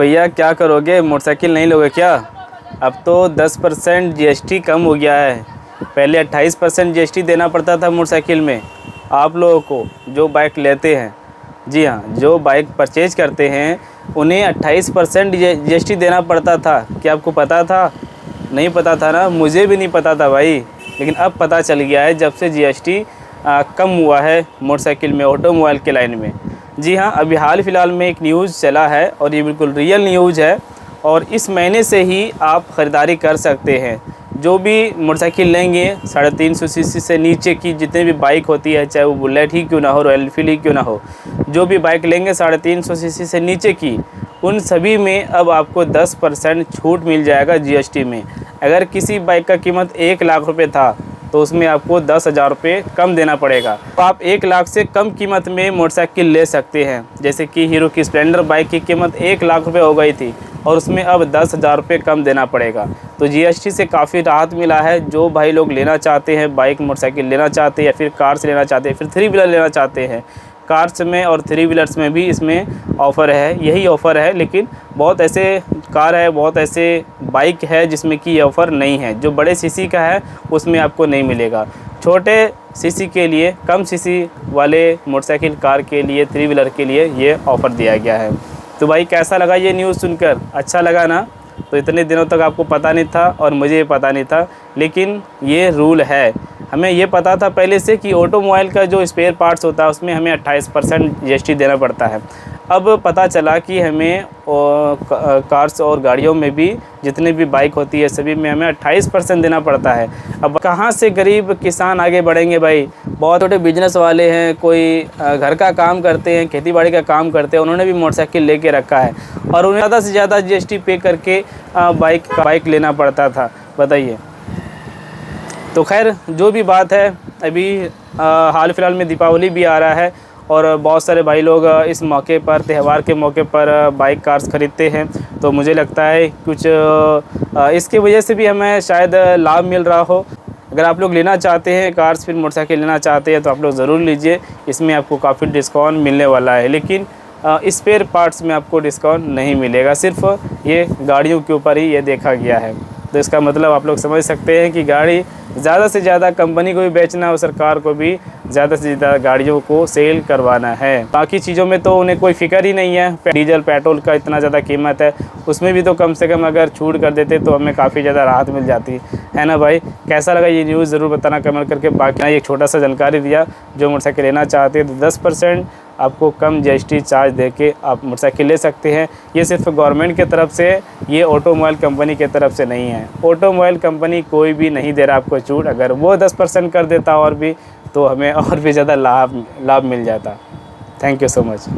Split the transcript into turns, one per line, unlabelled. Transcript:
भैया क्या करोगे, मोटरसाइकिल नहीं लोगे क्या? अब तो 10% जीएसटी कम हो गया है। पहले 28% जीएसटी देना पड़ता था मोटरसाइकिल में। आप लोगों को जो बाइक लेते हैं, जी हाँ, जो बाइक परचेज करते हैं उन्हें 28% जीएसटी देना पड़ता था। क्या आपको पता था? नहीं पता था ना, मुझे भी नहीं पता था भाई। लेकिन अब पता चल गया है जब से जीएसटी कम हुआ है मोटरसाइकिल में, ऑटोमोबाइल के लाइन में। जी हाँ, अभी हाल फिलहाल में एक न्यूज़ चला है और ये बिल्कुल रियल न्यूज़ है। और इस महीने से ही आप ख़रीदारी कर सकते हैं। जो भी मोटरसाइकिल लेंगे 350 सीसी से नीचे की जितनी भी बाइक होती है, चाहे वो बुलेट ही क्यों ना हो, रॉयल एनफील्ड ही क्यों ना हो, जो भी बाइक लेंगे 350 सीसी से नीचे की, उन सभी में अब आपको 10% छूट मिल जाएगा जीएसटी में। अगर किसी बाइक का कीमत 1 लाख रुपए था तो उसमें आपको 10,000 रुपये कम देना पड़ेगा। तो आप 1 लाख से कम कीमत में मोटरसाइकिल ले सकते हैं। जैसे कि हीरो की स्प्लेंडर बाइक की कीमत 1 लाख रुपये हो गई थी और उसमें अब 10,000 रुपये कम देना पड़ेगा। तो जीएसटी से काफ़ी राहत मिला है। जो भाई लोग लेना चाहते हैं, बाइक मोटरसाइकिल लेना चाहते हैं या फिर कार से लेना चाहते हैं, फिर 3 व्हीलर लेना चाहते हैं, कार्स में और 3 व्हीलर्स में भी इसमें ऑफ़र है, यही ऑफ़र है। लेकिन बहुत ऐसे कार है, बहुत ऐसे बाइक है जिसमें कि ये ऑफ़र नहीं है। जो बड़े सीसी का है उसमें आपको नहीं मिलेगा। छोटे सीसी के लिए, कम सीसी वाले मोटरसाइकिल कार के लिए, 3 व्हीलर के लिए ये ऑफ़र दिया गया है। तो भाई कैसा लगा ये न्यूज़ सुनकर? अच्छा लगा ना? तो इतने दिनों तक आपको पता नहीं था और मुझे ये पता नहीं था, लेकिन ये रूल है। हमें ये पता था पहले से कि ऑटोमोबाइल का जो स्पेयर पार्ट्स होता है उसमें हमें 28% जीएसटी देना पड़ता है। अब पता चला कि हमें कार्स और गाड़ियों में भी, जितने भी बाइक होती है सभी में हमें 28% देना पड़ता है। अब कहाँ से गरीब किसान आगे बढ़ेंगे भाई? बहुत छोटे बिजनेस वाले हैं, कोई घर का काम करते हैं, खेतीबाड़ी का काम करते हैं, उन्होंने भी मोटरसाइकिल लेके रखा है और उन्हें ज़्यादा से ज़्यादा जीएसटी पे करके बाइक लेना पड़ता था। बताइए। तो खैर जो भी बात है, अभी हाल फिलहाल में दीपावली भी आ रहा है और बहुत सारे भाई लोग इस मौके पर, त्यौहार के मौके पर बाइक कार्स ख़रीदते हैं। तो मुझे लगता है कुछ इसकी वजह से भी हमें शायद लाभ मिल रहा हो। अगर आप लोग लेना चाहते हैं कार्स, फिर मोटरसाइकिल लेना चाहते हैं तो आप लोग ज़रूर लीजिए। इसमें आपको काफ़ी डिस्काउंट मिलने वाला है। लेकिन स्पेयर पार्ट्स में आपको डिस्काउंट नहीं मिलेगा, सिर्फ ये गाड़ियों के ऊपर ही ये देखा गया है। तो इसका मतलब आप लोग समझ सकते हैं कि गाड़ी ज़्यादा से ज़्यादा कंपनी को भी बेचना है और सरकार को भी ज़्यादा से ज़्यादा गाड़ियों को सेल करवाना है। बाकी चीज़ों में तो उन्हें कोई फ़िक्र ही नहीं है। डीजल पेट्रोल का इतना ज़्यादा कीमत है, उसमें भी तो कम से कम अगर छूट कर देते तो हमें काफ़ी ज़्यादा राहत मिल जाती है ना भाई। कैसा लगा ये न्यूज़ ज़रूर बताना कमेंट करके। बाकी एक छोटा सा जानकारी दिया, जो मोटरसाइकिल लेना चाहते हैं तो 10% आपको कम जीएसटी चार्ज देके आप मोटरसाइकिल ले सकते हैं। ये सिर्फ गवर्नमेंट की तरफ से, ये ऑटोमोबाइल कंपनी की तरफ से नहीं है। ऑटोमोबाइल कंपनी कोई भी नहीं दे रहा आपको छूट। अगर वो 10% कर देता और भी, तो हमें और भी ज़्यादा लाभ मिल जाता। Thank you so much.